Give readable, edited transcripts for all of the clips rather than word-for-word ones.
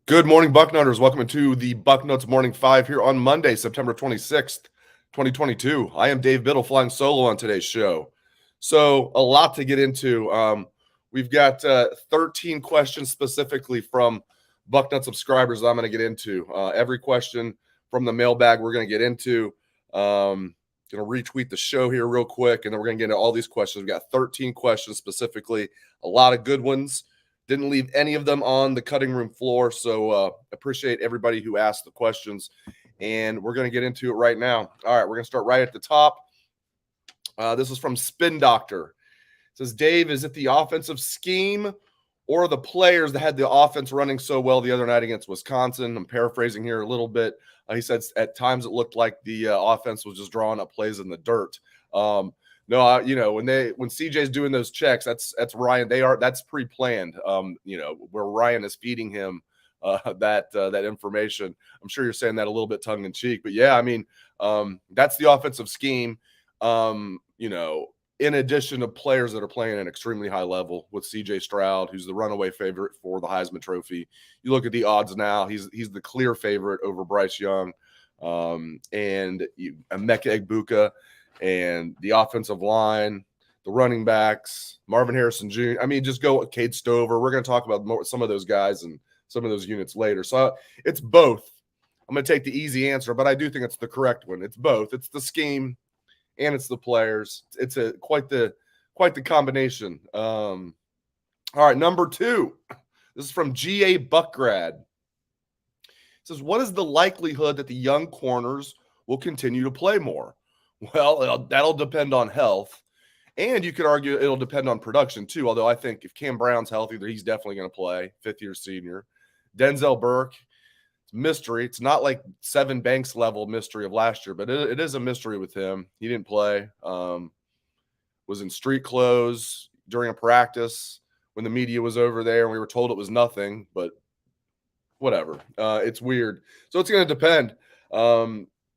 Good morning, Bucknutters. Welcome to the Bucknuts Morning 5 here on Monday, September 26th, 2022. I am Dave Biddle flying solo on today's show. So a lot to get into. We've got 13 questions specifically from Bucknut subscribers that I'm going to get into. Every question from the mailbag we're going to get into. Going to retweet the show here real quick, and then we're going to get into all these questions. We've got 13 questions specifically, a lot of good ones. Didn't leave any of them on the cutting room floor, so appreciate everybody who asked the questions, and we're going to get into it right now. All right, we're going to start right at the top. This is from Spin Doctor. It says, Dave, is it the offensive scheme or the players that had the offense running so well the other night against Wisconsin? I'm paraphrasing here a little bit. He said at times it looked like the offense was just drawing up plays in the dirt. No, when CJ's doing those checks, that's Ryan. That's pre-planned. Where Ryan is feeding him that information. I'm sure you're saying that a little bit tongue in cheek, but yeah, I mean, that's the offensive scheme. In addition to players that are playing at an extremely high level with CJ Stroud, who's the runaway favorite for the Heisman Trophy. You look at the odds now; he's the clear favorite over Bryce Young, and Emeka Egbuka. And the offensive line, the running backs, Marvin Harrison Jr. I mean, just go with Cade Stover. We're going to talk about some of those guys and some of those units later. So it's both. I'm going to take the easy answer, but I do think it's the correct one. It's both. It's the scheme and it's the players. It's quite the combination. All right, number 2. This is from G.A. Buckgrad. It says, what is the likelihood that the young corners will continue to play more? Well, that'll depend on health, and you could argue it'll depend on production too, although I think if Cam Brown's healthy, he's definitely going to play, fifth-year senior. Denzel Burke, it's mystery. It's not like Seven Banks level mystery of last year, but it is a mystery with him. He didn't play, was in street clothes during a practice when the media was over there, and we were told it was nothing, but whatever. It's weird. So it's going to depend.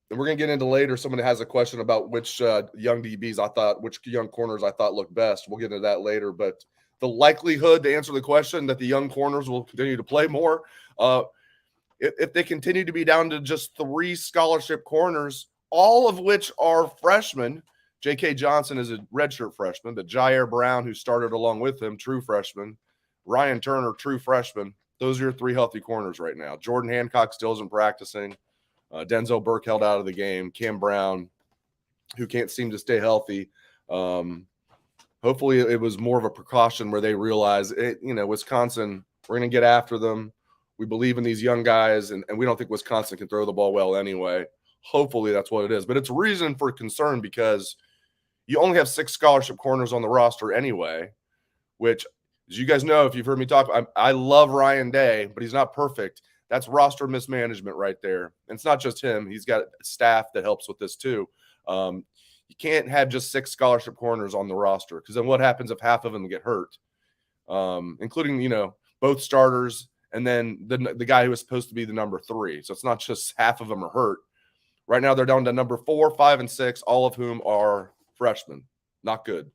And we're going to get into later. Someone has a question about which young DBs which young corners I thought looked best. We'll get into that later. But the likelihood to answer the question that the young corners will continue to play more, if they continue to be down to just 3 scholarship corners, all of which are freshmen. J.K. Johnson is a redshirt freshman, but Jair Brown, who started along with him, true freshman. Ryan Turner, true freshman. Those are your 3 healthy corners right now. Jordan Hancock still isn't practicing. Denzel Burke held out of the game. Cam Brown, who can't seem to stay healthy. Hopefully it was more of a precaution where they realize, Wisconsin, we're going to get after them. We believe in these young guys, and we don't think Wisconsin can throw the ball well anyway. Hopefully that's what it is. But it's a reason for concern because you only have 6 scholarship corners on the roster anyway, which, as you guys know, if you've heard me talk, I love Ryan Day, but he's not perfect. That's roster mismanagement right there. And it's not just him. He's got staff that helps with this too. You can't have just 6 scholarship corners on the roster because then what happens if half of them get hurt, including, both starters and then the guy who was supposed to be the number 3. So it's not just half of them are hurt. Right now they're down to number 4, 5, and 6, all of whom are freshmen. Not good.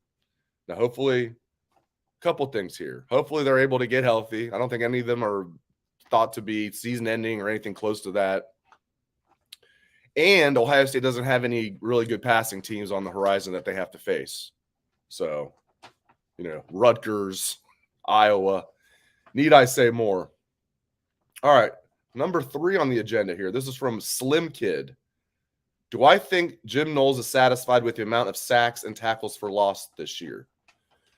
Now, hopefully, a couple things here. Hopefully they're able to get healthy. I don't think any of them are thought to be season ending or anything close to that. And Ohio State doesn't have any really good passing teams on the horizon that they have to face. So, Rutgers, Iowa, need I say more? All right, number 3 on the agenda here. This is from Slim Kid. Do I think Jim Knowles is satisfied with the amount of sacks and tackles for loss this year?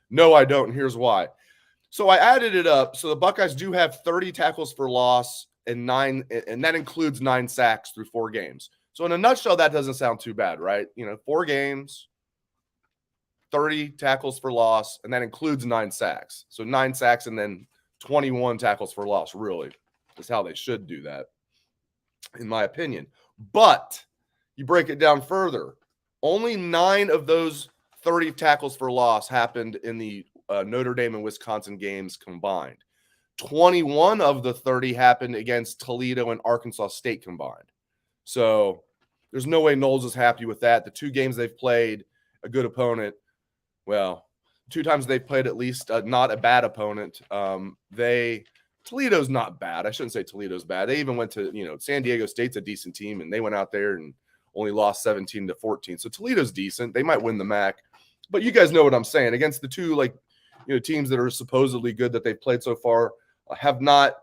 No, I don't, and here's why. So I added it up. So the Buckeyes do have 30 tackles for loss and that includes 9 sacks through 4 games. So in a nutshell, that doesn't sound too bad, right? 4 games, 30 tackles for loss, and that includes 9 sacks. So 9 sacks and then 21 tackles for loss, really, is how they should do that, in my opinion. But you break it down further. Only 9 of those 30 tackles for loss happened in the Notre Dame and Wisconsin games combined. 21 of the 30 happened against Toledo and Arkansas State combined. So there's no way Knowles is happy with that. The 2 games they've played, a good opponent. Well, 2 times they've played at least not a bad opponent. They Toledo's not bad. I shouldn't say Toledo's bad. They even went to, San Diego State's a decent team, and they went out there and only lost 17-14. So Toledo's decent. They might win the MAC. But you guys know what I'm saying. Against the two, teams that are supposedly good that they've played so far, have not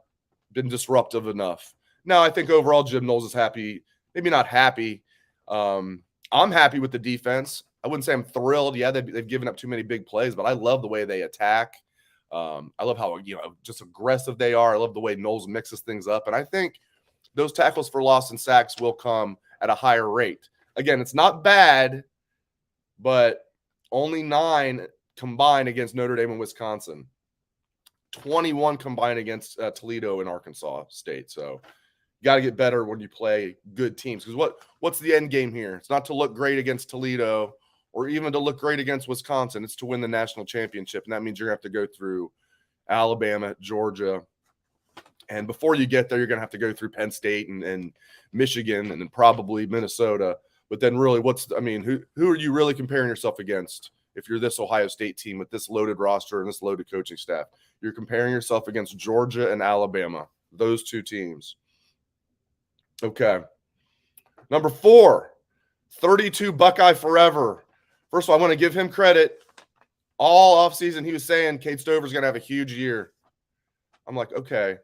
been disruptive enough. Now, I think overall Jim Knowles is happy. Maybe not happy. I'm happy with the defense. I wouldn't say I'm thrilled. Yeah, they've given up too many big plays, but I love the way they attack. I love how, just aggressive they are. I love the way Knowles mixes things up. And I think those tackles for loss and sacks will come at a higher rate. Again, it's not bad, but only 9 combined against Notre Dame and Wisconsin. 21 combined against Toledo and Arkansas State. So you got to get better when you play good teams. Because what's the end game here? It's not to look great against Toledo or even to look great against Wisconsin. It's to win the national championship. And that means you're going to have to go through Alabama, Georgia. And before you get there, you're going to have to go through Penn State and Michigan and then probably Minnesota. But then really who are you really comparing yourself against if you're this Ohio State team with this loaded roster and this loaded coaching staff? You're comparing yourself against Georgia and Alabama, those two teams. Okay. Number 4, 32 Buckeye forever. First of all, I want to give him credit. All offseason, he was saying Cade Stover's going to have a huge year. I'm like, okay.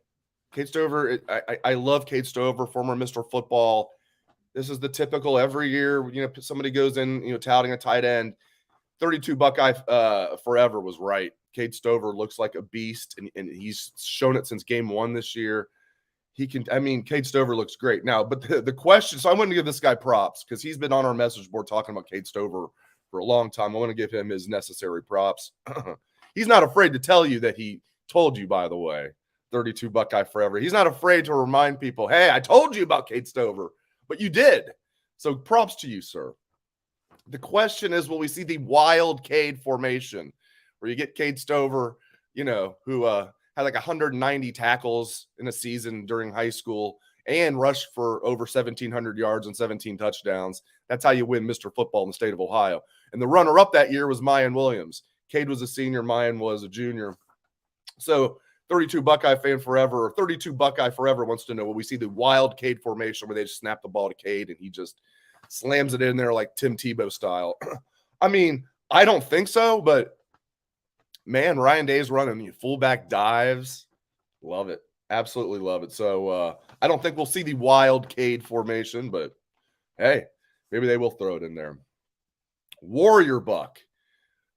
Cade Stover, I love Cade Stover, former Mr. Football. This is the typical every year, somebody goes in, touting a tight end. 32 Buckeye forever was right. Cade Stover looks like a beast, and he's shown it since game 1 this year. Cade Stover looks great. Now, but the question, so I want to give this guy props because he's been on our message board talking about Cade Stover for a long time. I want to give him his necessary props. He's not afraid to tell you that he told you, by the way, 32 Buckeye forever. He's not afraid to remind people, hey, I told you about Cade Stover, but you did. So props to you, sir. The question is, will we see the wild Cade formation where you get Cade Stover, who had like 190 tackles in a season during high school and rushed for over 1,700 yards and 17 touchdowns. That's how you win Mr. Football in the state of Ohio. And the runner-up that year was Mayan Williams. Cade was a senior. Mayan was a junior. So 32 Buckeye fan forever, or 32 Buckeye forever wants to know, will we see the wild Cade formation where they just snap the ball to Cade and he just slams it in there like Tim Tebow style? I don't think so, but man, Ryan Day's running fullback dives. Love it. Absolutely love it. So I don't think we'll see the wild Cade formation, but hey, maybe they will throw it in there. Warrior Buck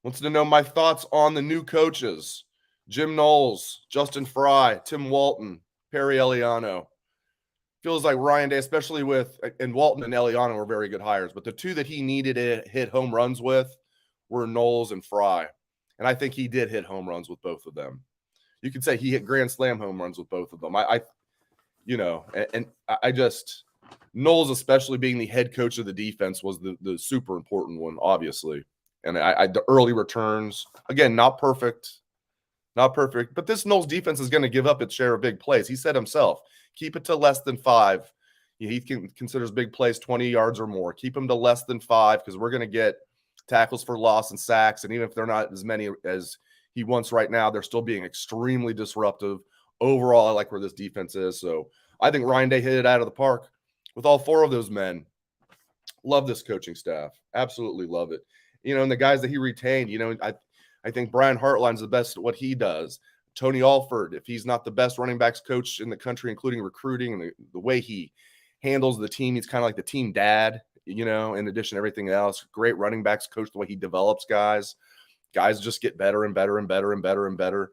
wants to know my thoughts on the new coaches. Jim Knowles, Justin Fry, Tim Walton, Perry Eliano. Feels like Ryan Day, especially and Walton and Eliano were very good hires, but the two that he needed to hit home runs with were Knowles and Fry. And I think he did hit home runs with both of them. You could say he hit grand slam home runs with both of them. Knowles, especially being the head coach of the defense, was the super important one, obviously. And the early returns, again, not perfect, but this Knowles defense is going to give up its share of big plays. He said himself, keep it to less than 5. He considers big plays 20 yards or more. Keep them to less than 5 because we're going to get tackles for loss and sacks. And even if they're not as many as he wants right now, they're still being extremely disruptive. Overall, I like where this defense is. So I think Ryan Day hit it out of the park with all 4 of those men. Love this coaching staff. Absolutely love it. And the guys that he retained, I think Brian Hartline's the best at what he does. Tony Alford, if he's not the best running backs coach in the country, including recruiting and the way he handles the team, he's kind of like the team dad, in addition to everything else. Great running backs coach, the way he develops guys. Guys just get better and better and better and better and better.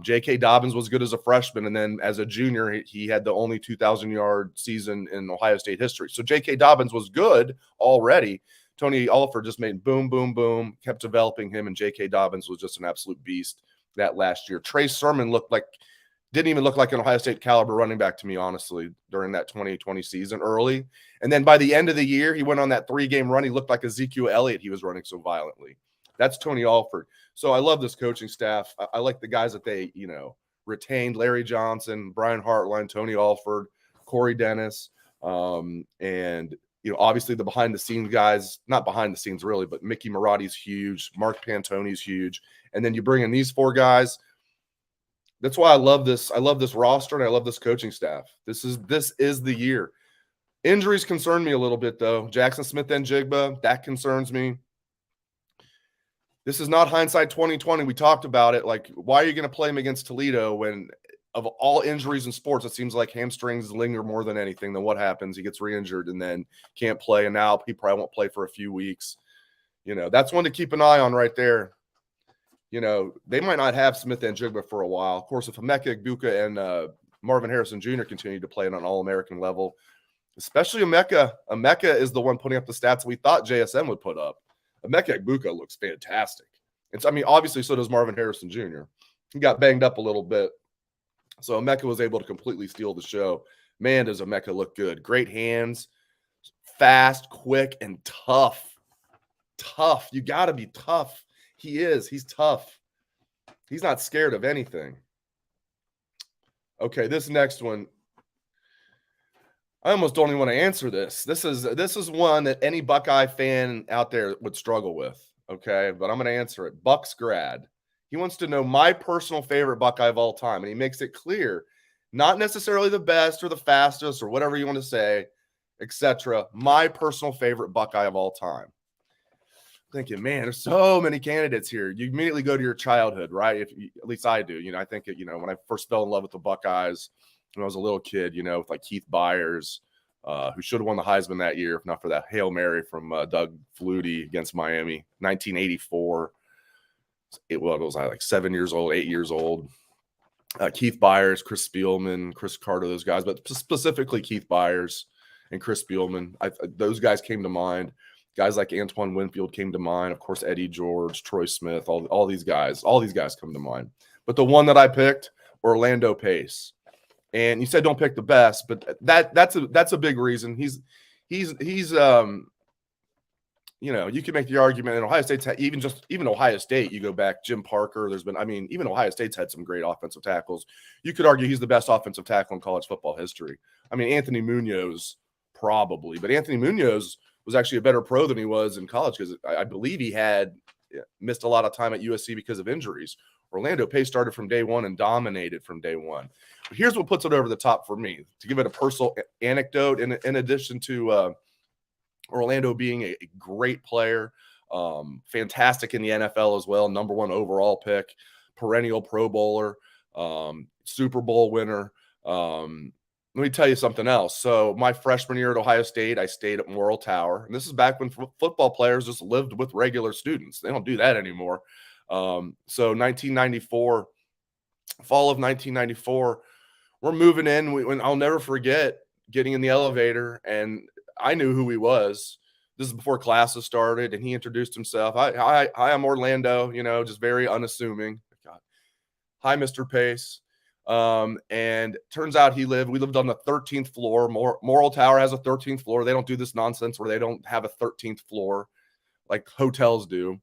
J.K. Dobbins was good as a freshman, and then as a junior, he had the only 2,000-yard season in Ohio State history. So J.K. Dobbins was good already. Tony Alford just made boom, boom, boom, kept developing him, and J.K. Dobbins was just an absolute beast that last year. Trey Sermon didn't even look like an Ohio State caliber running back to me, honestly, during that 2020 season early. And then by the end of the year, he went on that 3-game run. He looked like Ezekiel Elliott. He was running so violently. That's Tony Alford. So I love this coaching staff. I like the guys that they, retained: Larry Johnson, Brian Hartline, Tony Alford, Corey Dennis, and obviously the behind-the-scenes guys, not behind the scenes really, but Mickey Marotti's huge, Mark Pantoni's huge. And then you bring in these 4 guys. That's why I love this. I love this roster and I love this coaching staff. This is the year. Injuries concern me a little bit though. Jackson Smith and Jigba, that concerns me. This is not hindsight 2020. We talked about it. Like, why are you going to play him against Toledo when, of all injuries in sports, it seems like hamstrings linger more than anything? Then what happens? He gets re-injured and then can't play, and now he probably won't play for a few weeks. That's one to keep an eye on right there. They might not have Smith and Jigba for a while. Of course, if Emeka Egbuka and Marvin Harrison Jr. continue to play at an All-American level, especially Emeka is the one putting up the stats we thought JSN would put up. Emeka Egbuka looks fantastic. Obviously, so does Marvin Harrison Jr. He got banged up a little bit. So Emeka was able to completely steal the show. Man, does Emeka look good. Great hands, fast, quick, and tough. Tough. You got to be tough. He is. He's tough. He's not scared of anything. Okay, this next one. I almost don't even want to answer this. This is one that any Buckeye fan out there would struggle with, okay? But I'm going to answer it. Bucks grad. He wants to know my personal favorite Buckeye of all time, and he makes it clear, not necessarily the best or the fastest or whatever you want to say, etc. My personal favorite Buckeye of all time. Thinking, man, there's so many candidates here. You immediately go to your childhood, right? At least I do. I think when I first fell in love with the Buckeyes, when I was a little kid, with like Keith Byers, who should have won the Heisman that year, if not for that Hail Mary from Doug Flutie against Miami, 1984. It was like 7 years old, 8 years old. Keith Byers, Chris Spielman, Chris Carter, those guys, but specifically Keith Byers and Chris Spielman. Those guys came to mind. Guys like Antoine Winfield came to mind. Of course, Eddie George, Troy Smith, all these guys come to mind. But the one that I picked, Orlando Pace. And you said don't pick the best, but that's a big reason. He's you can make the argument in Ohio State's even Ohio State, you go back, Jim Parker, even Ohio State's had some great offensive tackles. You could argue he's the best offensive tackle in college football history. Anthony Munoz probably, but Anthony Munoz was actually a better pro than he was in college because I believe he had missed a lot of time at USC because of injuries. Orlando Pace started from day one and dominated from day one. But here's what puts it over the top for me. To give it a personal anecdote, in addition to Orlando being a great player, fantastic in the NFL as well, number one overall pick, perennial Pro Bowler, Super Bowl winner. Let me tell you something else. So my freshman year at Ohio State, I stayed at Morrill Tower. And this is back when football players just lived with regular students. They don't do that anymore. So 1994, fall of 1994, we're moving in. I'll never forget getting in the elevator, and I knew who he was. This is before classes started, and he introduced himself. Hi, I'm Orlando, just very unassuming. God. Hi, Mr. Pace. And turns out we lived on the 13th floor. Morrill Tower has a 13th floor. They don't do this nonsense where they don't have a 13th floor like hotels do.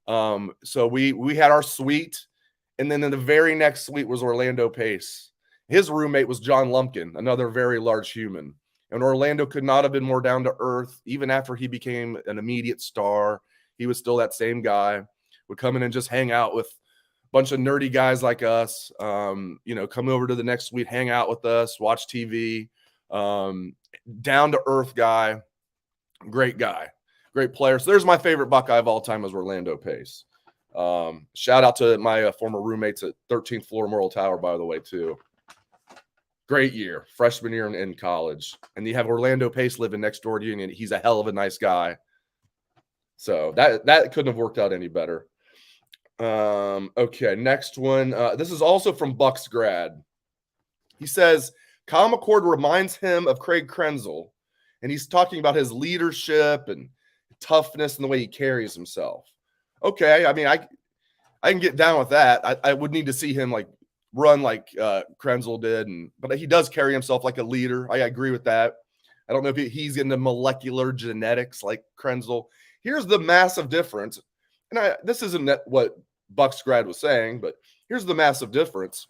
So we had our suite, and then in the very next suite was Orlando Pace. His roommate was John Lumpkin, another very large human. And Orlando could not have been more down to earth. Even after he became an immediate star, he was still that same guy. Would come in and just hang out with a bunch of nerdy guys like us. Come over to the next suite, hang out with us, watch TV. Down to earth guy, great guy. Great player. So there's my favorite Buckeye of all time is Orlando Pace. Shout out to my former roommates at 13th floor Morrill Tower, by the way, too. Great year, freshman year in college. And you have Orlando Pace living next door to you, and he's a hell of a nice guy. So that couldn't have worked out any better. Okay, next one. This is also from Bucks grad. He says, Kyle McCord reminds him of Craig Krenzel, and he's talking about his leadership and toughness and the way he carries himself. Okay, I can get down with that. I would need to see him run like Krenzel did, but he does carry himself like a leader. I agree with that. I don't know if he's into molecular genetics like Krenzel. Here's the massive difference, and this isn't what Bucks grad was saying, but here's the massive difference.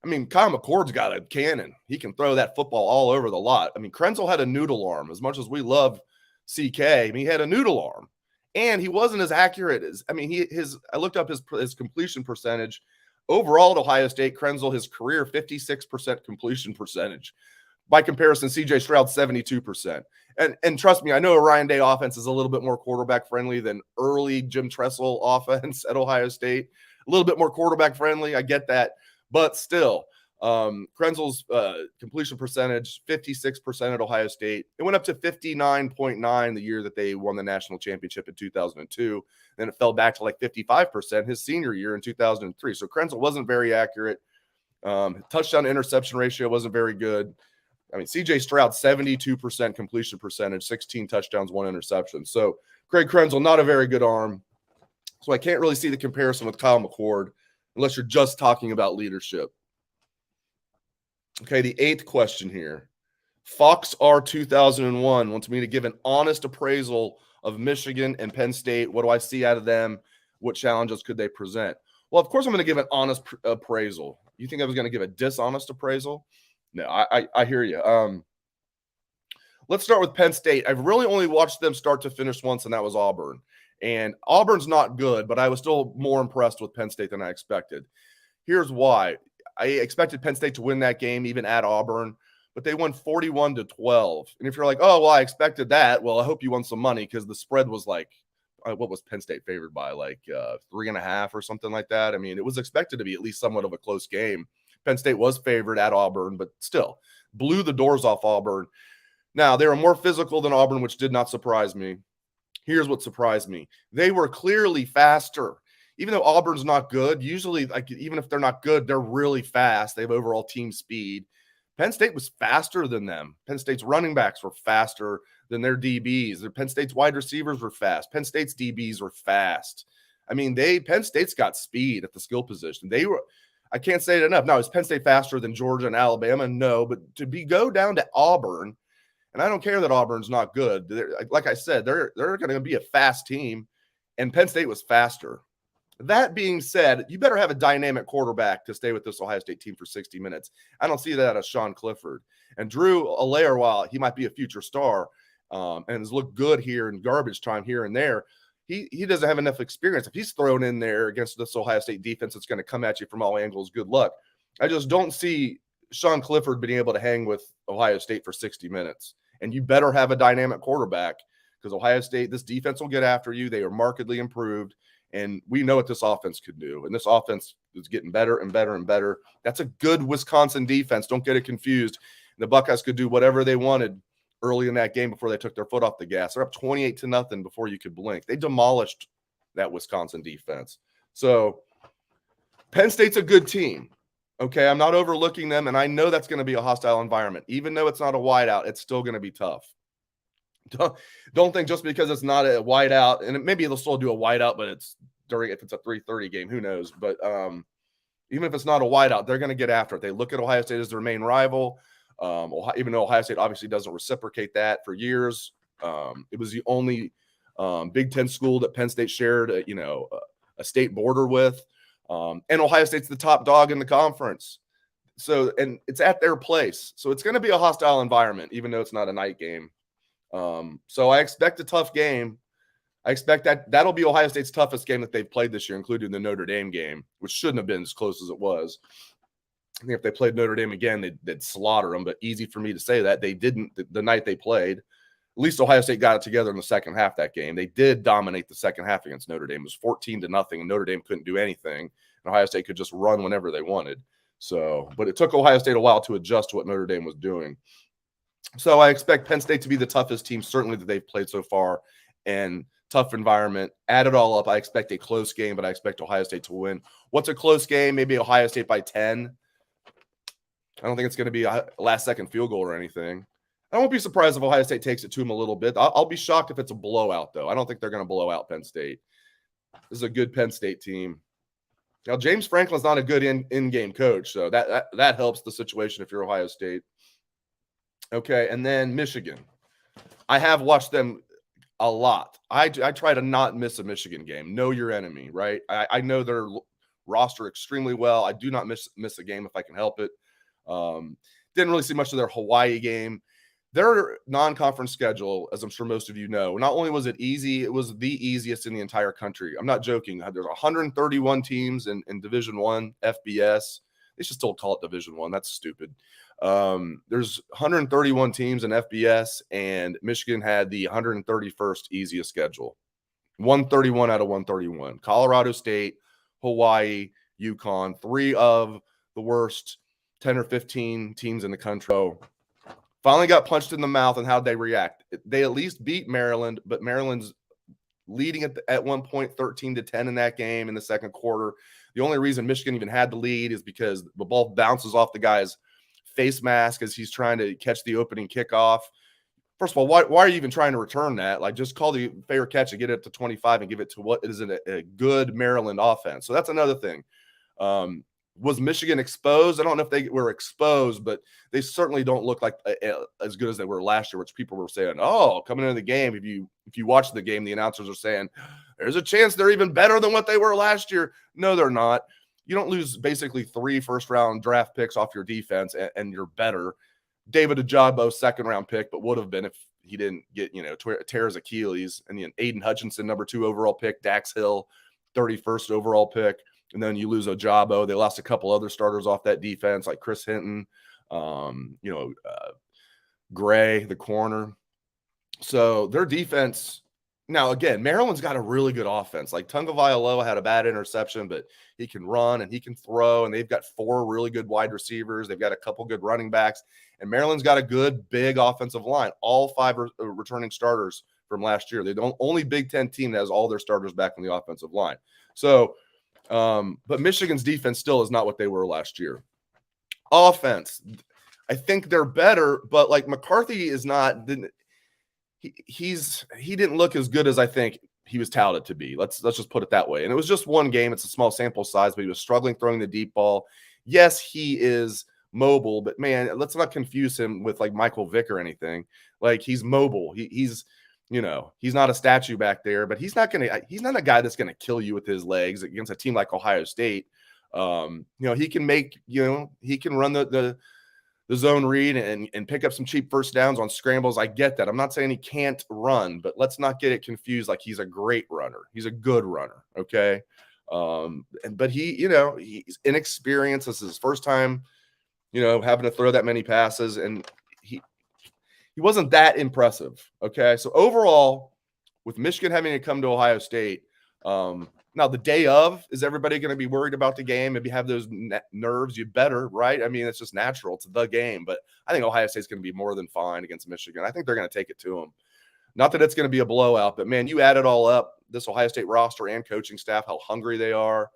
Kyle McCord's got a cannon. He can throw that football all over the lot. Krenzel had a noodle arm. As much as we love CK, he had a noodle arm, and he wasn't as accurate as I looked up his completion percentage. Overall at Ohio State, Krenzel, his career 56% completion percentage. By comparison, CJ Stroud 72%. And trust me, I know a Ryan Day offense is a little bit more quarterback friendly than early Jim Tressel offense at Ohio State. A little bit more quarterback friendly, I get that, but still, Krenzel's completion percentage 56% at Ohio State. It went up to 59.9 the year that they won the national championship in 2002. Then it fell back to like 55% his senior year in 2003. So Krenzel wasn't very accurate. Touchdown to interception ratio wasn't very good. I mean, CJ Stroud, 72% completion percentage, 16 touchdowns, 1 interception. So Craig Krenzel, not a very good arm. So I can't really see the comparison with Kyle McCord unless you're just talking about leadership. Okay, the 8th question here. Fox R 2001 wants me to give an honest appraisal of Michigan and Penn State. What do I see out of them? What challenges could they present? Well, of course, I'm going to give an honest appraisal. You think I was going to give a dishonest appraisal? No, I hear you. Let's start with Penn State. I've really only watched them start to finish once, and that was Auburn. And Auburn's not good, but I was still more impressed with Penn State than I expected. Here's why. I expected Penn State to win that game, even at Auburn, but they won 41-12. And if you're like, oh, well, I expected that, well, I hope you won some money because the spread was like, what was Penn State favored by? Like 3.5 or something like that. I mean, it was expected to be at least somewhat of a close game. Penn State was favored at Auburn, but still blew the doors off Auburn. Now, they were more physical than Auburn, which did not surprise me. Here's what surprised me. They were clearly faster. Even though Auburn's not good, usually, like, even if they're not good, they're really fast. They have overall team speed. Penn State was faster than them. Penn State's running backs were faster than their DBs. Penn State's wide receivers were fast. Penn State's DBs were fast. I mean, Penn State's got speed at the skill position. I can't say it enough. Now, is Penn State faster than Georgia and Alabama? No, but go down to Auburn, and I don't care that Auburn's not good. Like I said, they're going to be a fast team, and Penn State was faster. That being said, you better have a dynamic quarterback to stay with this Ohio State team for 60 minutes. I don't see that as Sean Clifford. And Drew Allaire, while he might be a future star and has looked good here in garbage time here and there, he doesn't have enough experience. If he's thrown in there against this Ohio State defense that's going to come at you from all angles, good luck. I just don't see Sean Clifford being able to hang with Ohio State for 60 minutes. And you better have a dynamic quarterback because Ohio State, this defense will get after you. They are markedly improved. And we know what this offense could do. And this offense is getting better and better and better. That's a good Wisconsin defense. Don't get it confused. The Buckeyes could do whatever they wanted early in that game before they took their foot off the gas. They're up 28-0 before you could blink. They demolished that Wisconsin defense. So Penn State's a good team. Okay, I'm not overlooking them, and I know that's going to be a hostile environment. Even though it's not a whiteout, it's still going to be tough. Don't think just because it's not a whiteout, and maybe they'll still do a whiteout, but if it's a 3:30 game, who knows? But even if it's not a whiteout, they're going to get after it. They look at Ohio State as their main rival, even though Ohio State obviously doesn't reciprocate that for years. It was the only Big Ten school that Penn State shared, a state border with, and Ohio State's the top dog in the conference. So, and it's at their place, so it's going to be a hostile environment, even though it's not a night game. So I expect a tough game. I expect that'll be Ohio State's toughest game that they've played this year, including the Notre Dame game, which shouldn't have been as close as it was. I think if they played Notre Dame again, they'd slaughter them, but easy for me to say that. They didn't the night they played. At least Ohio State got it together in the second half that game. They did dominate the second half against Notre Dame. It was 14-0, and Notre Dame couldn't do anything. And Ohio State could just run whenever they wanted. So, but it took Ohio State a while to adjust to what Notre Dame was doing. So I expect Penn State to be the toughest team, certainly, that they've played so far, and tough environment. Add it all up, I expect a close game, but I expect Ohio State to win. What's a close game? Maybe Ohio State by 10. I don't think it's going to be a last-second field goal or anything. I won't be surprised if Ohio State takes it to them a little bit. I'll be shocked if it's a blowout, though. I don't think they're going to blow out Penn State. This is a good Penn State team. Now, James Franklin's not a good in-game coach, so that helps the situation if you're Ohio State. Okay, and then Michigan. I have watched them a lot. I try to not miss a Michigan game. Know your enemy, right? I know their roster extremely well. I do not miss a game if I can help it. Didn't really see much of their Hawaii game. Their non-conference schedule, as I'm sure most of you know, not only was it easy, it was the easiest in the entire country. I'm not joking. There's 131 teams in Division One FBS. They should still call it Division One. That's stupid. There's 131 teams in FBS, and Michigan had the 131st easiest schedule. 131 out of 131. Colorado State, Hawaii, UConn, 3 of the worst 10 or 15 teams in the country. Finally got punched in the mouth, and how'd they react? They at least beat Maryland, but Maryland's leading at one point 13-10 in that game in the second quarter. The only reason Michigan even had the lead is because the ball bounces off the guy's face mask as he's trying to catch the opening kickoff. First of all, why are you even trying to return that? Like, just call the fair catch and get it to 25 and give it to what is a good Maryland offense. So that's another thing. Was Michigan exposed? I don't know if they were exposed, but they certainly don't look like as good as they were last year, which people were saying, oh, coming into the game, if you watch the game, the announcers are saying, there's a chance they're even better than what they were last year. No, they're not. You don't lose basically 3 first-round draft picks off your defense, and you're better. David Ojabo, second-round pick, but would have been if he didn't get, tear his Achilles. And then Aiden Hutchinson, number 2 overall pick, Dax Hill, 31st overall pick. And then you lose Ojabo. They lost a couple other starters off that defense, like Chris Hinton, Gray, the corner. So their defense. Now, again, Maryland's got a really good offense. Like Tunga Vailoa had a bad interception, but he can run and he can throw, and they've got 4 really good wide receivers. They've got a couple good running backs, and Maryland's got a good, big offensive line. All 5 returning starters from last year. They're the only Big Ten team that has all their starters back on the offensive line. So, but Michigan's defense still is not what they were last year. Offense, I think they're better, but like McCarthy is not. He didn't look as good as I think he was touted to be. Let's just put it that way. And it was just one game. It's a small sample size, but he was struggling throwing the deep ball. Yes, he is mobile, but man, let's not confuse him with like Michael Vick or anything. Like, he's mobile. He's not a statue back there, but he's not a guy that's going to kill you with his legs against a team like Ohio State. He can run the zone read and pick up some cheap first downs on scrambles. I get that. I'm not saying he can't run, but let's not get it confused. Like, he's a great runner. He's a good runner. Okay. But he's inexperienced. This is his first time, having to throw that many passes, and he wasn't that impressive. Okay. So overall, with Michigan having to come to Ohio State, now the day of, is everybody going to be worried about the game? Maybe have those nerves? You better, right? I mean, it's just natural. It's the game. But I think Ohio State's going to be more than fine against Michigan. I think they're going to take it to them. Not that it's going to be a blowout, but man, you add it all up, this Ohio State roster and coaching staff, how hungry they are,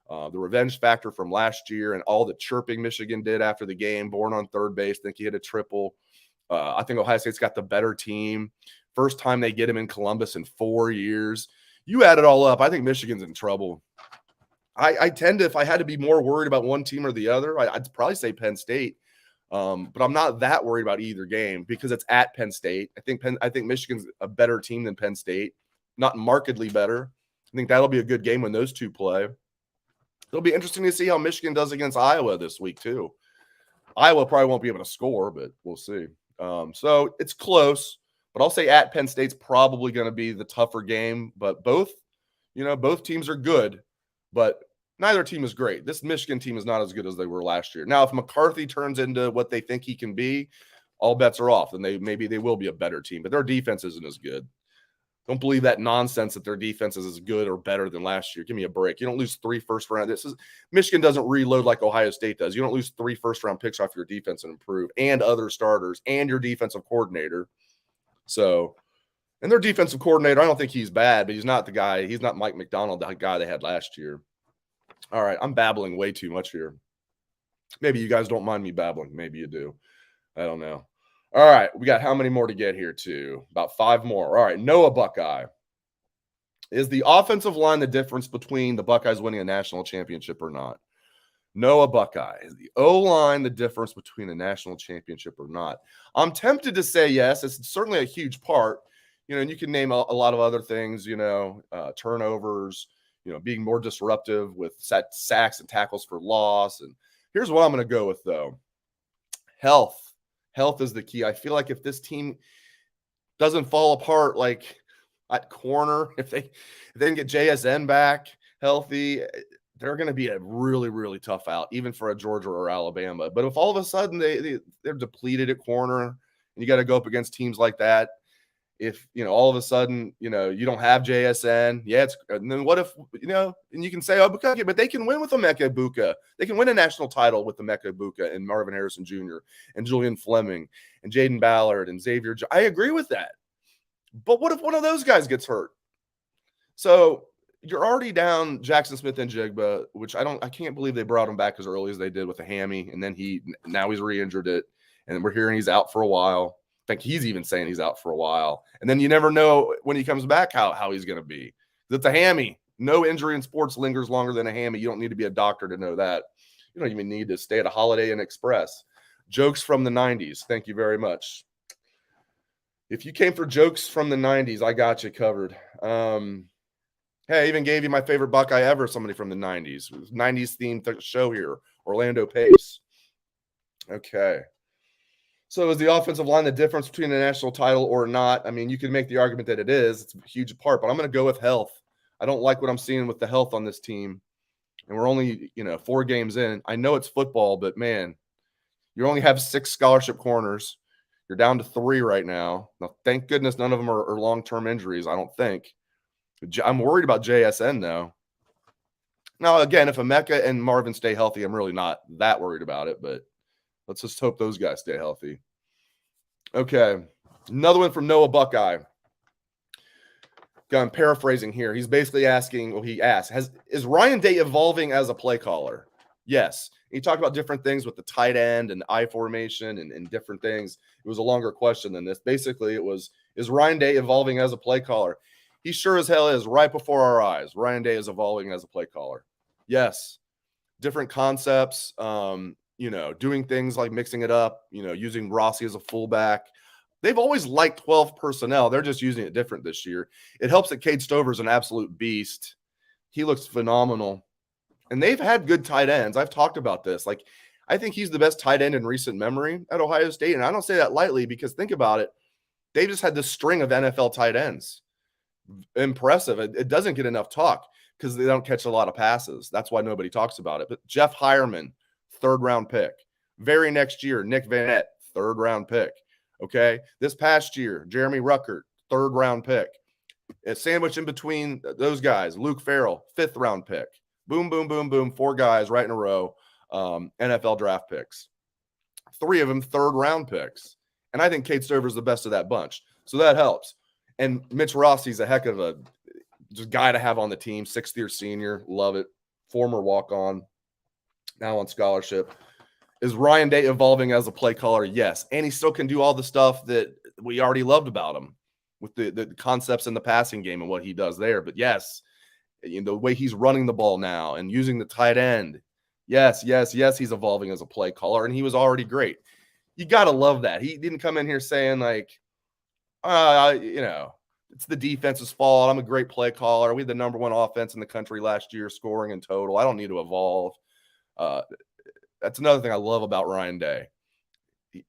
the revenge factor from last year, and all the chirping Michigan did after the game. Born on third base, think he hit a triple. I think Ohio State's got the better team. First time they get him in Columbus in 4 years. You add it all up, I think Michigan's in trouble. I tend to, if I had to be more worried about one team or the other, I'd probably say Penn State. But I'm not that worried about either game because it's at Penn State. I think Michigan's a better team than Penn State, not markedly better. I think that'll be a good game when those two play. It'll be interesting to see how Michigan does against Iowa this week too. Iowa probably won't be able to score, but we'll see. So it's close, but I'll say at Penn State's probably going to be the tougher game. But both teams are good, but neither team is great. This Michigan team is not as good as they were last year. Now, if McCarthy turns into what they think he can be, all bets are off, and maybe they will be a better team. But their defense isn't as good. Don't believe that nonsense that their defense is as good or better than last year. Give me a break. You don't lose 3 first-round. Michigan doesn't reload like Ohio State does. You don't lose 3 first-round picks off your defense and improve, and other starters, and your defensive coordinator. So, and their defensive coordinator, I don't think he's bad, but he's not the guy. He's not Mike McDonald, the guy they had last year. All right, I'm babbling way too much here. Maybe you guys don't mind me babbling. Maybe you do. I don't know. All right, we got how many more to get here to? About 5 more. All right, Noah Buckeye. Is the offensive line the difference between the Buckeyes winning a national championship or not? Noah Buckeye. Is the O-line the difference between a national championship or not? I'm tempted to say yes. It's certainly a huge part. And you can name a lot of other things, turnovers, being more disruptive with sacks and tackles for loss. And here's what I'm going to go with, though. Health Health is the key. I feel like if this team doesn't fall apart, like at corner, if they can get JSN back healthy, they're going to be a really, really tough out, even for a Georgia or Alabama. But if all of a sudden they're depleted at corner, and you got to go up against teams like that, if all of a sudden you don't have JSN, and then what if and you can say, oh, Buckeye, but they can win with Emeka Egbuka. They can win a national title with Emeka Egbuka and Marvin Harrison Jr. and Julian Fleming and Jaden Ballard and Xavier. I agree with that, but what if one of those guys gets hurt? So you're already down Jackson Smith and Jigba, which I can't believe they brought him back as early as they did with a hammy, and then now he's re-injured it, and we're hearing he's out for a while. I think he's even saying he's out for a while. And then you never know when he comes back how he's going to be. It's a hammy. No injury in sports lingers longer than a hammy. You don't need to be a doctor to know that. You don't even need to stay at a Holiday Inn Express. Jokes from the 90s. Thank you very much. If you came for jokes from the 90s, I got you covered. Hey, I even gave you my favorite Buckeye ever, somebody from the 90s. 90s themed show here, Orlando Pace. Okay. So is the offensive line the difference between a national title or not? I mean, you can make the argument that it is. It's a huge part, but I'm going to go with health. I don't like what I'm seeing with the health on this team. And we're only, 4 games in. I know it's football, but man, you only have 6 scholarship corners. You're down to 3 right now. Now, thank goodness none of them are long-term injuries, I don't think. I'm worried about JSN, though. Now, again, if Emeka and Marvin stay healthy, I'm really not that worried about it, but let's just hope those guys stay healthy. Okay. Another one from Noah Buckeye. I'm paraphrasing here. He's basically asking, he asked, is Ryan Day evolving as a play caller? Yes. He talked about different things with the tight end and I formation and different things. It was a longer question than this. Basically, it was, is Ryan Day evolving as a play caller? He sure as hell is, right before our eyes. Ryan Day is evolving as a play caller. Yes. Different concepts, doing things like mixing it up, using Rossi as a fullback. They've always liked 12 personnel. They're just using it different this year. It helps that Cade Stover's an absolute beast. He looks phenomenal. And they've had good tight ends. I've talked about this. Like, I think he's the best tight end in recent memory at Ohio State. And I don't say that lightly because think about it. They've just had this string of NFL tight ends. Impressive. It doesn't get enough talk because they don't catch a lot of passes. That's why nobody talks about it. But Jeff Hireman, 3rd-round pick. Very next year, Nick Vanette, 3rd-round pick. Okay? This past year, Jeremy Ruckert, 3rd-round pick. A sandwich in between those guys, Luke Farrell, 5th-round pick. Boom, boom, boom, boom. 4 guys right in a row, NFL draft picks. 3 of them 3rd-round picks. And I think Cade Stover's the best of that bunch. So that helps. And Mitch Rossi's a heck of a just guy to have on the team. 6th-year senior. Love it. Former walk-on. Now on scholarship. Is Ryan Day evolving as a play caller? Yes. And he still can do all the stuff that we already loved about him with the concepts in the passing game and what he does there. But yes, the way he's running the ball now and using the tight end. Yes, he's evolving as a play caller, and he was already great. You got to love that. He didn't come in here saying like, it's the defense's fault. I'm a great play caller. We had the number 1 offense in the country last year, scoring in total. I don't need to evolve. That's another thing I love about Ryan Day.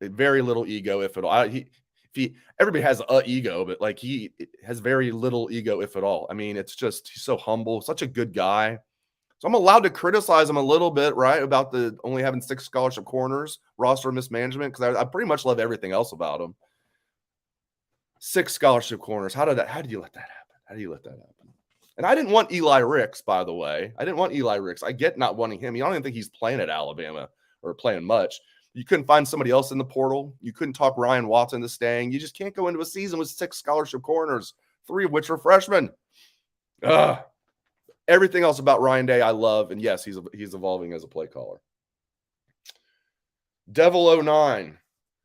Very little ego, if at all. Everybody has an ego, but like he has very little ego, if at all. I mean, it's just he's so humble, such a good guy. So I'm allowed to criticize him a little bit, right, about the only having 6 scholarship corners, roster mismanagement, because I pretty much love everything else about him. 6 scholarship corners. How did you let that happen? How do you let that happen? And I didn't want Eli Ricks, by the way. I didn't want Eli Ricks. I get not wanting him. I don't even think he's playing at Alabama or playing much. You couldn't find somebody else in the portal. You couldn't talk Ryan Watson to staying. You just can't go into a season with 6 scholarship corners, 3 of which are freshmen. Everything else about Ryan Day I love, and yes, he's evolving as a play caller. Devil09.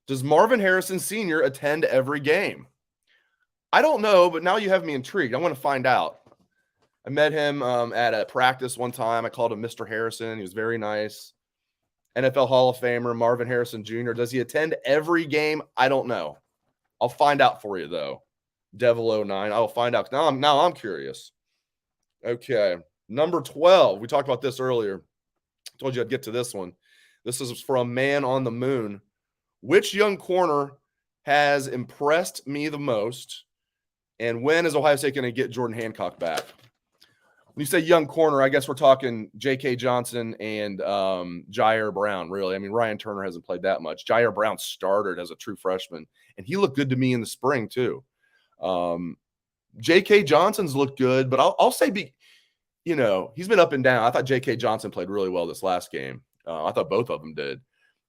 Does Marvin Harrison Sr. attend every game? I don't know, but now you have me intrigued. I want to find out. I met him at a practice one time. I called him Mr. Harrison. He was very nice. NFL Hall of Famer, Marvin Harrison Jr. Does he attend every game? I don't know. I'll find out for you, though. Devil09. I'll find out. Now I'm curious. Okay. Number 12. We talked about this earlier. I told you I'd get to this one. This is from Man on the Moon. Which young corner has impressed me the most? And when is Ohio State going to get Jordan Hancock back? When you say young corner, I guess we're talking J.K. Johnson and Jair Brown, really. I mean, Ryan Turner hasn't played that much. Jair Brown started as a true freshman, and he looked good to me in the spring, too. J.K. Johnson's looked good, but I'll say, he's been up and down. I thought J.K. Johnson played really well this last game. I thought both of them did.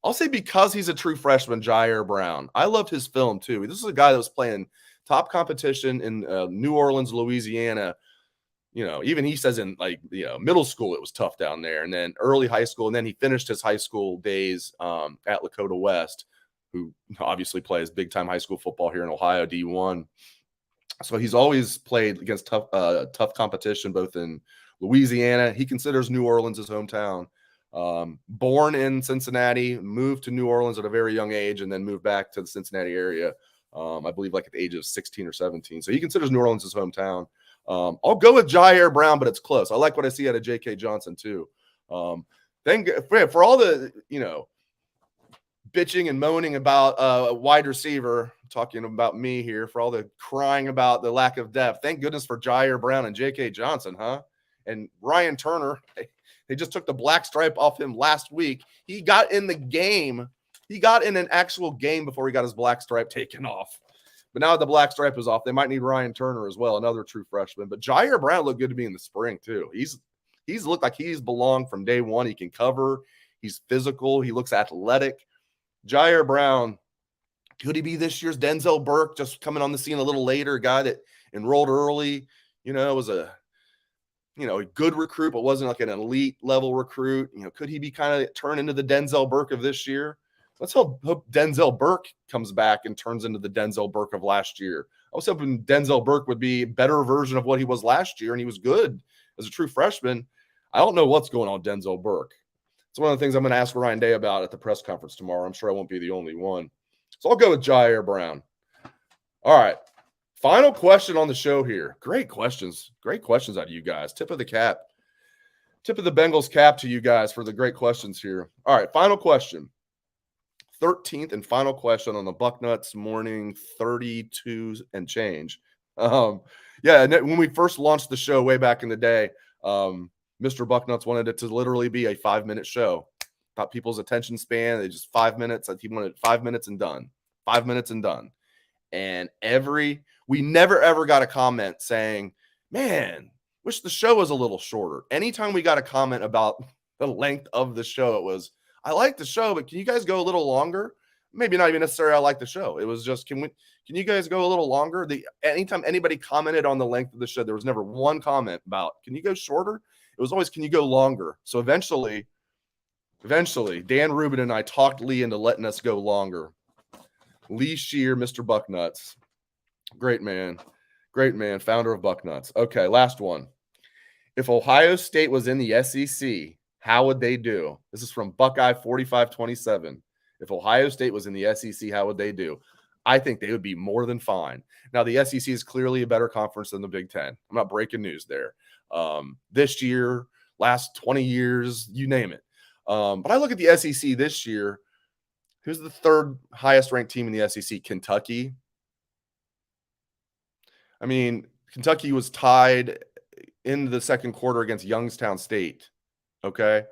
I'll say because he's a true freshman, Jair Brown. I loved his film, too. This is a guy that was playing top competition in New Orleans, Louisiana. Even he says in middle school, it was tough down there, and then early high school. And then he finished his high school days at Lakota West, who obviously plays big time high school football here in Ohio, D1. So he's always played against tough competition, both in Louisiana. He considers New Orleans his hometown. Born in Cincinnati, moved to New Orleans at a very young age, and then moved back to the Cincinnati area, I believe like at the age of 16 or 17. So he considers New Orleans his hometown. I'll go with Jair Brown, but it's close. I like what I see out of J.K. Johnson, too. For all the, bitching and moaning about a wide receiver, talking about me here, for all the crying about the lack of depth, thank goodness for Jair Brown and J.K. Johnson, huh? And Ryan Turner, they just took the black stripe off him last week. He got in the game. He got in an actual game before he got his black stripe taken off. But now the black stripe is off, they might need Ryan Turner as well, another true freshman. But Jair Brown looked good to me in the spring, too. He's looked like he's belonged from day one. He can cover. He's physical. He looks athletic. Jair Brown, could he be this year's Denzel Burke, just coming on the scene a little later, a guy that enrolled early, was a good recruit, but wasn't like an elite level recruit. Could he be kind of turn into the Denzel Burke of this year? Let's hope Denzel Burke comes back and turns into the Denzel Burke of last year. I was hoping Denzel Burke would be a better version of what he was last year, and he was good as a true freshman. I don't know what's going on with Denzel Burke. It's one of the things I'm going to ask Ryan Day about at the press conference tomorrow. I'm sure I won't be the only one. So I'll go with Jair Brown. All right. Final question on the show here. Great questions. Great questions out of you guys. Tip of the cap. Tip of the Bengals cap to you guys for the great questions here. All right. Final question. 13th and final question on the Bucknuts Morning 32 and change. When we first launched the show way back in the day, Mr. Bucknuts wanted it to literally be a 5-minute show. Thought people's attention span, they just 5 minutes. He wanted 5 minutes and done. 5 minutes and done. And we never ever got a comment saying, man, wish the show was a little shorter. Anytime we got a comment about the length of the show, it was, I like the show, but can you guys go a little longer? Maybe not even necessarily I like the show. It was just, can you guys go a little longer? Anytime anybody commented on the length of the show, there was never one comment about, can you go shorter? It was always, can you go longer? So eventually, Dan Rubin and I talked Lee into letting us go longer. Lee Shear, Mr. Bucknuts. Great man, founder of Bucknuts. Okay, last one. If Ohio State was in the SEC, how would they do? This is from Buckeye 4527. If Ohio State was in the SEC, how would they do? I think they would be more than fine. Now, the SEC is clearly a better conference than the Big Ten. I'm not breaking news there. This year, last 20 years, you name it. But I look at the SEC this year. Who's the third highest ranked team in the SEC? Kentucky. I mean, Kentucky was tied in the second quarter against Youngstown State. Okay.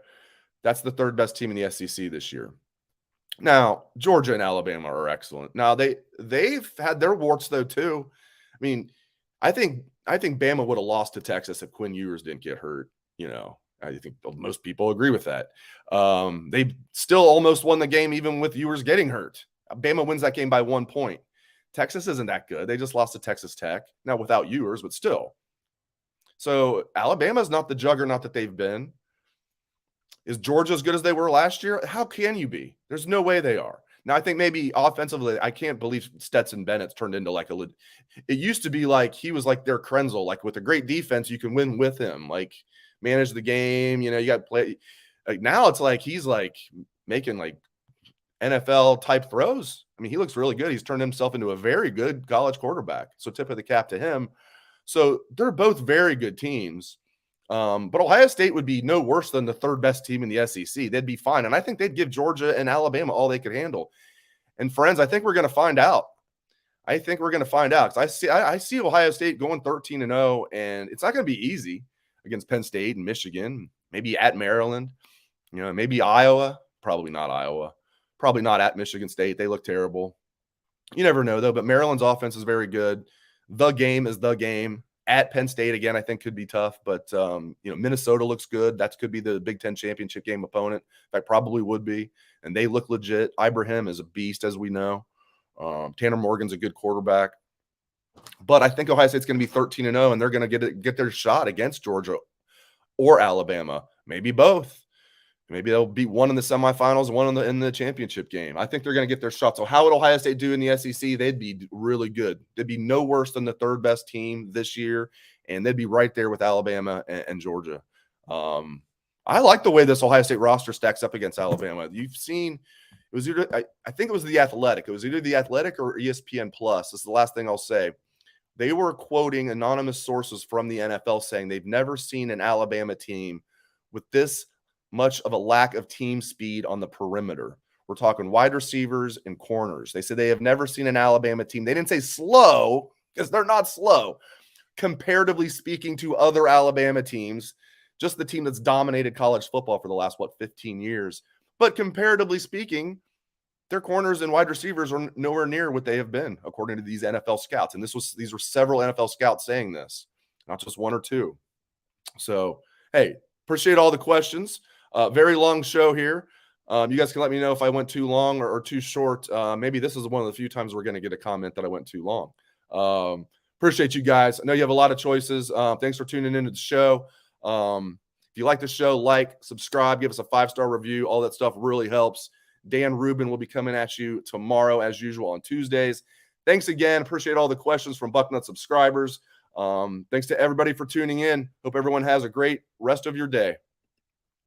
That's the third best team in the SEC this year. Now, Georgia and Alabama are excellent. Now, they've had their warts, though, too. I mean, I think Bama would have lost to Texas if Quinn Ewers didn't get hurt. I think most people agree with that. They still almost won the game even with Ewers getting hurt. Bama wins that game by 1 point. Texas isn't that good. They just lost to Texas Tech. Now, without Ewers, but still. So, Alabama's not the juggernaut that they've been. Is Georgia as good as they were last year? How can you be? There's no way they are. Now, I think maybe offensively, I can't believe Stetson Bennett's turned into like it used to be like he was like their Krenzel. Like with a great defense, you can win with him. Like manage the game. You got to play. Like now it's like he's like making like NFL type throws. I mean, he looks really good. He's turned himself into a very good college quarterback. So tip of the cap to him. So they're both very good teams. But Ohio State would be no worse than the third best team in the SEC. They'd be fine. And I think they'd give Georgia and Alabama all they could handle. And friends, I think we're going to find out. I think we're going to find out, because I see Ohio State going 13-0, and it's not going to be easy against Penn State and Michigan, maybe at Maryland, maybe Iowa. Probably not Iowa. Probably not at Michigan State. They look terrible. You never know, though. But Maryland's offense is very good. The game is the game. At Penn State, again, I think could be tough. But, Minnesota looks good. That could be the Big Ten championship game opponent. In fact, probably would be. And they look legit. Ibrahim is a beast, as we know. Tanner Morgan's a good quarterback. But I think Ohio State's going to be 13-0, and they're going to get their shot against Georgia or Alabama. Maybe both. Maybe they'll beat one in the semifinals and one in the championship game. I think they're going to get their shot. So how would Ohio State do in the SEC? They'd be really good. They'd be no worse than the third best team this year, and they'd be right there with Alabama and Georgia. I like the way this Ohio State roster stacks up against Alabama. You've seen it was either I think it was The Athletic. It was either The Athletic or ESPN Plus. This is the last thing I'll say. They were quoting anonymous sources from the NFL saying they've never seen an Alabama team with this much of a lack of team speed on the perimeter. We're talking wide receivers and corners. They said they have never seen an Alabama team. They didn't say slow, because they're not slow, comparatively speaking to other Alabama teams, just the team that's dominated college football for the last, 15 years. But comparatively speaking, their corners and wide receivers are nowhere near what they have been, according to these NFL scouts. And these were several NFL scouts saying this, not just one or two. So, hey, appreciate all the questions. Very long show here. You guys can let me know if I went too long or too short. Maybe this is one of the few times we're going to get a comment that I went too long. Appreciate you guys. I know you have a lot of choices. Thanks for tuning into the show. If you like the show, subscribe, give us a 5-star review. All that stuff really helps. Dan Rubin will be coming at you tomorrow, as usual, on Tuesdays. Thanks again. Appreciate all the questions from Bucknuts subscribers. Thanks to everybody for tuning in. Hope everyone has a great rest of your day.